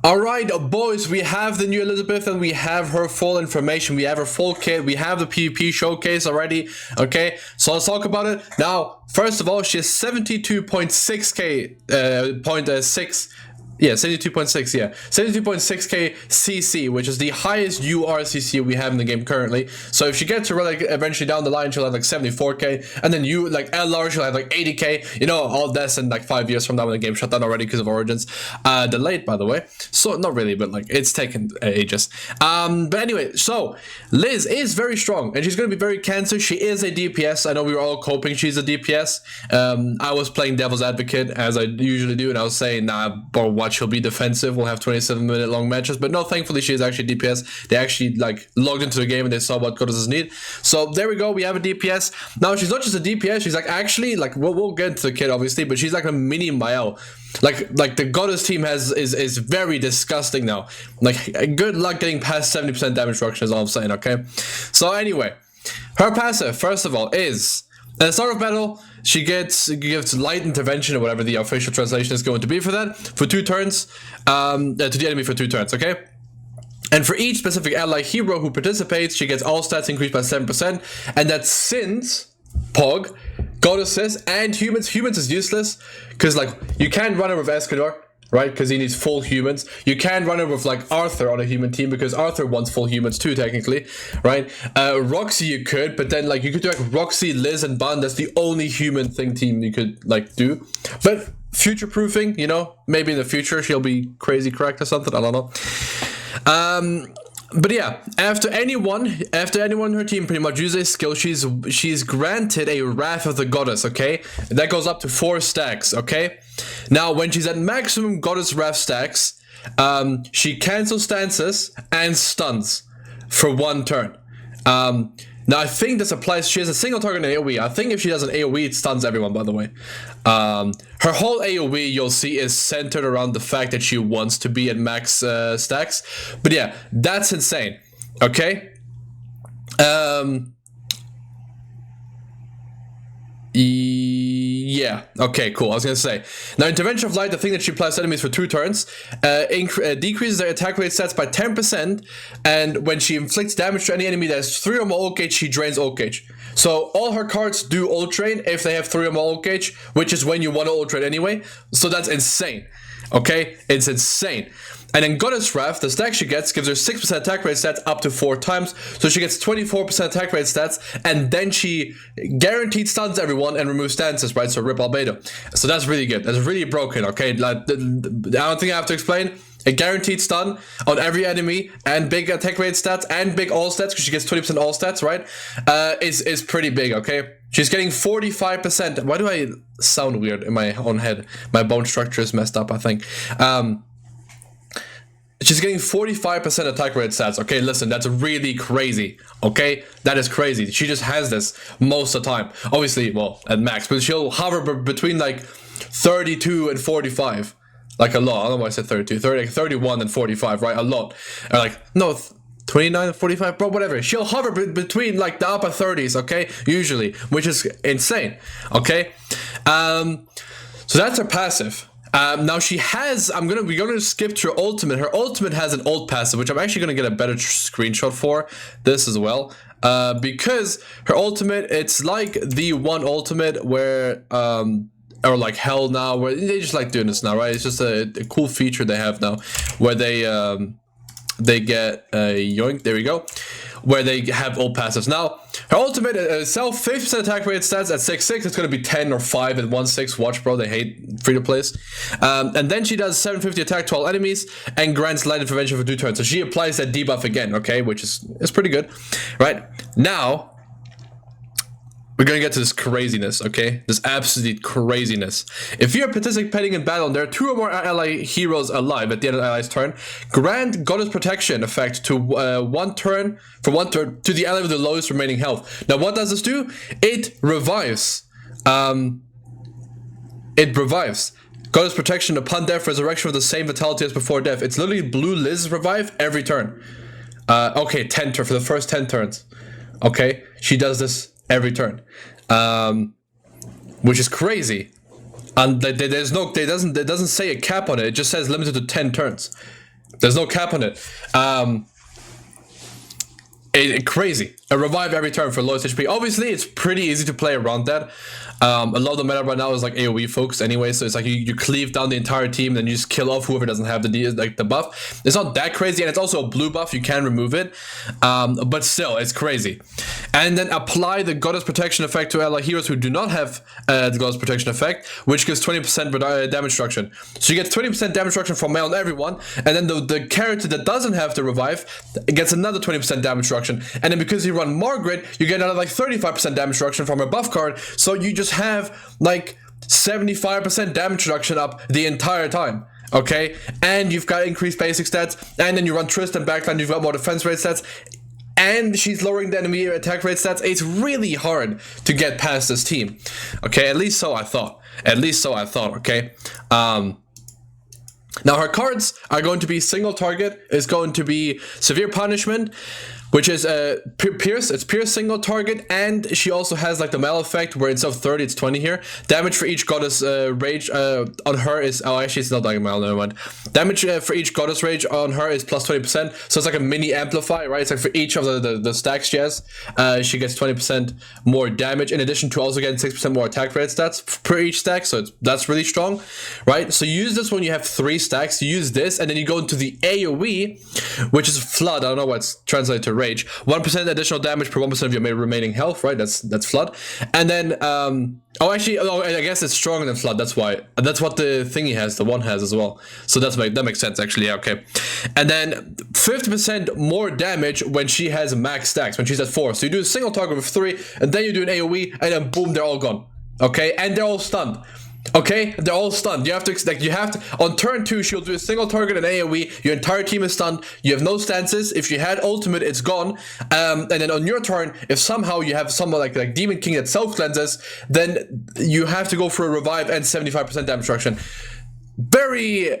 Alright, boys, we have the new Elizabeth and we have her full information. We have her full kit. We have the PvP showcase already. Okay, so let's talk about it. Now, first of all, she has 72.6k, 72.6, yeah. 72.6k CC, which is the highest URCC we have in the game currently. So if she gets to like eventually down the line, she'll have like 74k, and then you like LR, she'll have like 80k. You know, all this in like 5 years from now when the game shut down already because of Origins. Delayed, by the way. So not really, but like it's taken ages. But anyway, so Liz is very strong, and she's gonna be very cancer. She is a DPS. I know we were all hoping she's a DPS. I was playing devil's advocate as I usually do, and I was saying, nah, bro, what? She'll be defensive. We'll have 27-minute long matches, but no, thankfully she is actually DPS. They actually like logged into the game and they saw what goddesses need. So there we go. We have a DPS now. She's not just a DPS. She's like actually like we'll get into the kit obviously, but she's like a mini Mael. Like the goddess team is very disgusting now. Like good luck getting past 70% damage reduction is all I'm saying. Okay. So anyway, her passive first of all is. At the start of battle, she gives light intervention or whatever the official translation is going to be for that for 2 turns, to the enemy for 2 turns, okay? And for each specific ally hero who participates, she gets all stats increased by 7%, and that's since Pog, goddesses, and humans. Humans is useless because like you can't run her with Escador. Right, because he needs full humans. You can run it with like Arthur on a human team because Arthur wants full humans too, technically, right? Roxy you could, but then like you could do like Roxy, Liz, and Ban. That's the only human thing team you could like do. But future proofing, you know, maybe in the future she'll be crazy correct or something. I don't know. But yeah, after anyone in her team pretty much uses a skill, she's granted a Wrath of the Goddess, okay? That goes up to 4 stacks, okay? Now, when she's at maximum Goddess Wrath stacks, she cancels stances and stuns for 1 turn. Now, I think this applies. She has a single target in AoE. I think if she does an AoE, it stuns everyone, by the way. Her whole AoE, you'll see, is centered around the fact that she wants to be at max stacks. But yeah, that's insane. Okay? Yeah, okay, cool. I was gonna say now, intervention of light, the thing that she applies to enemies for 2 turns, decreases their attack rate stats by 10%, and when she inflicts damage to any enemy that has 3 or more ult gauge, she drains ult gauge. So all her cards do ult drain if they have 3 or more ult gauge, which is when you want to ult drain anyway. So that's insane. Okay, it's insane. And then Goddess Wrath, the stack she gets gives her 6% attack rate stats up to 4 times. So she gets 24% attack rate stats, and then she guaranteed stuns everyone and removes stances, right? So rip Albedo. So that's really good. That's really broken, okay? Like, I don't think I have to explain. A guaranteed stun on every enemy and big attack rate stats and big all stats, because she gets 20% all stats, right? Is pretty big, okay? She's getting 45%. Why do I sound weird in my own head? My bone structure is messed up, I think. She's getting 45% attack rate stats. Okay, listen, that's really crazy. Okay, that is crazy. She just has this most of the time. Obviously, well, at max, but she'll hover between like 32 and 45. Like a lot. I don't know why I said 32. 31 and 45, right? A lot. Or like, no, 29 and 45, bro, whatever. She'll hover between like the upper 30s, okay? Usually, which is insane, okay? So that's her passive. Now she has, we're gonna skip to her ultimate. Her ultimate has an ult passive, which I'm actually gonna get a better screenshot for this as well. Because her ultimate, it's like the one ultimate where, or like hell now, where they just like doing this now, right? It's just a cool feature they have now, where they get yoink, there we go, where they have ult passives. Now, her ultimate itself, 50% attack rate stats at 6-6. It's going to be 10 or 5 at 1-6. Watch, bro, they hate free-to-plays. And then she does 750 attack to all enemies and grants light intervention for 2 turns. So she applies that debuff again, okay, which is pretty good, right? Now, we're gonna get to this craziness, okay? This absolute craziness. If you're participating in battle and there are 2 or more ally heroes alive at the end of the ally's turn, grant Goddess Protection effect to 1 turn to the ally with the lowest remaining health. Now, what does this do? It revives. It revives. Goddess Protection upon death, resurrection with the same vitality as before death. It's literally blue Liz revive every turn. Okay, 10 turn for the first 10 turns. Okay, she does this every turn, which is crazy. And it doesn't say a cap on it. It just says limited to 10 turns. There's no cap on it. Crazy. A revive every turn for lowest HP. Obviously, it's pretty easy to play around that. A lot of the meta right now is like AoE focused anyway, so it's like you cleave down the entire team, then you just kill off whoever doesn't have the buff. It's not that crazy, and it's also a blue buff. You can remove it, but still, it's crazy. And then apply the Goddess Protection effect to ally heroes who do not have the Goddess Protection effect, which gives 20% damage reduction. So you get 20% damage reduction from Mel on everyone, and then the character that doesn't have the revive gets another 20% damage reduction. And then because you run Margaret, you get another like 35% damage reduction from her buff card. So you just have like 75% damage reduction up the entire time. Okay, and you've got increased basic stats, and then you run Tristan backline, you've got more defense rate stats, and she's lowering the enemy attack rate stats. It's really hard to get past this team. Okay, at least so I thought. Okay. Now her cards are going to be single target, is going to be severe punishment, which is pierce. It's pierce single target, and she also has like the Mel effect where instead of 30 it's 20 here. Damage for each goddess rage on her is, oh actually it's not like Mel, never mind. Damage for each goddess rage on her is plus 20%, so it's like a mini amplify, right? It's like for each of the stacks she has, she gets 20% more damage in addition to also getting 6% more attack rate stats per each stack, so that's really strong, right? So you use this when you have 3 stacks, you use this, and then you go into the AoE, which is flood. I don't know what's translated to rage. 1% additional damage per 1% of your remaining health, right? That's flood. And then I guess it's stronger than flood. That's why. That's what the thingy has. The one has as well. So that makes sense actually. Yeah, okay. And then 50% more damage when she has max stacks. When she's at 4. So you do a single target with 3, and then you do an AoE, and then boom, they're all gone. Okay, and they're all stunned. Okay, they're all stunned. You have to on turn 2 she'll do a single target and AoE, your entire team is stunned, you have no stances. If you had ultimate, it's gone. And then on your turn, if somehow you have someone like Demon King that self cleanses, then you have to go for a revive and 75% damage reduction. Very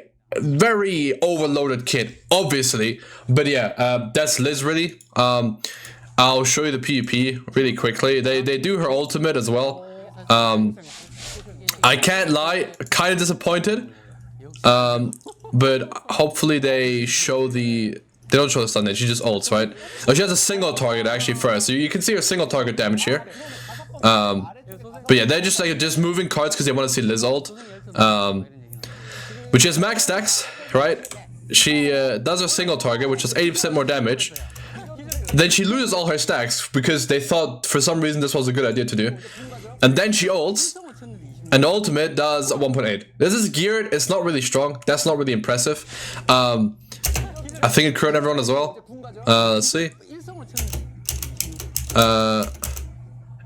overloaded kit, obviously, but yeah, that's Liz really. I'll show you the PvP really quickly. They do her ultimate as well. I can't lie, kind of disappointed, but hopefully they show they don't show the stun, she just ults, right? Oh, she has a single target actually first, so you can see her single target damage here. But yeah, they're just moving cards because they want to see Liz ult. But she has max stacks, right? She does her single target, which is 80% more damage. Then she loses all her stacks because they thought for some reason this was a good idea to do. And then she ults. And the ultimate does 1.8. This is geared, it's not really strong. That's not really impressive. I think it crewed everyone as well. Let's see.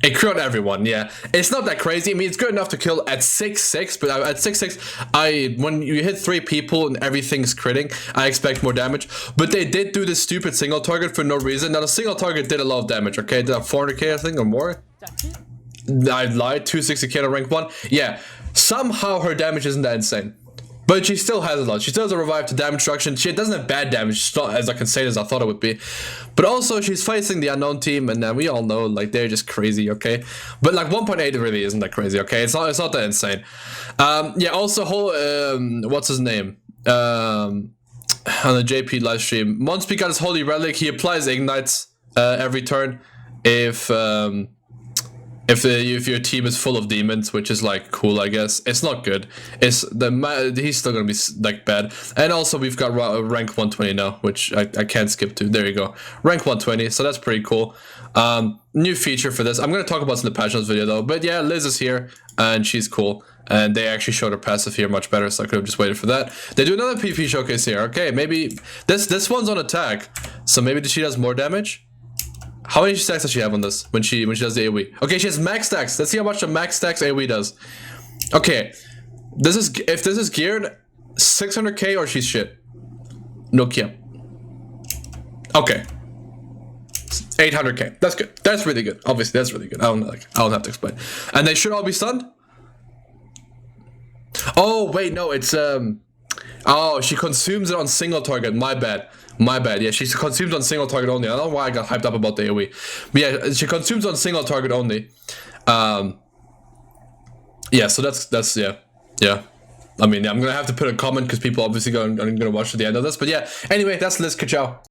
It crewed everyone, yeah. It's not that crazy. I mean, it's good enough to kill at 6-6, but at 6-6, when you hit 3 people and everything's critting, I expect more damage. But they did do this stupid single target for no reason. Now, the single target did a lot of damage, okay? It did 400k, I think, or more. I lied, 260k to rank 1. Yeah, somehow her damage isn't that insane. But she still has a lot. She still has a revive to damage reduction. She doesn't have bad damage. She's not as insane as I thought it would be. But also, she's facing the unknown team, and we all know, like, they're just crazy, okay? But, like, 1.8 really isn't that crazy, okay? It's not that insane. Yeah, also, what's his name? On the JP livestream. Monspeak got his Holy Relic. He applies Ignites every turn if your team is full of demons, which is like cool, I guess. It's not good. He's still gonna be like bad. And also we've got rank 120 now, which I can't skip to. There you go, rank 120. So that's pretty cool. New feature for this. I'm gonna talk about this in the patch notes video though. But yeah, Liz is here and she's cool. And they actually showed her passive here much better, so I could have just waited for that. They do another PvP showcase here. Okay, maybe this one's on attack, so maybe she does more damage. How many stacks does she have on this when she does the AoE? Okay, she has max stacks. Let's see how much the max stacks AoE does. Okay, if this is geared 600k or she's shit. Nokia. Okay, 800k. That's good. That's really good. Obviously, that's really good. I don't have to explain. And they should all be stunned. Oh wait, no, it's oh, she consumes it on single target. My bad. Yeah, she consumes on single target only. I don't know why I got hyped up about the AoE. But yeah, she consumes on single target only. Yeah, so that's yeah. I mean, I'm gonna have to put a comment because people obviously are gonna watch to the end of this. But yeah, anyway, that's the list. Ciao.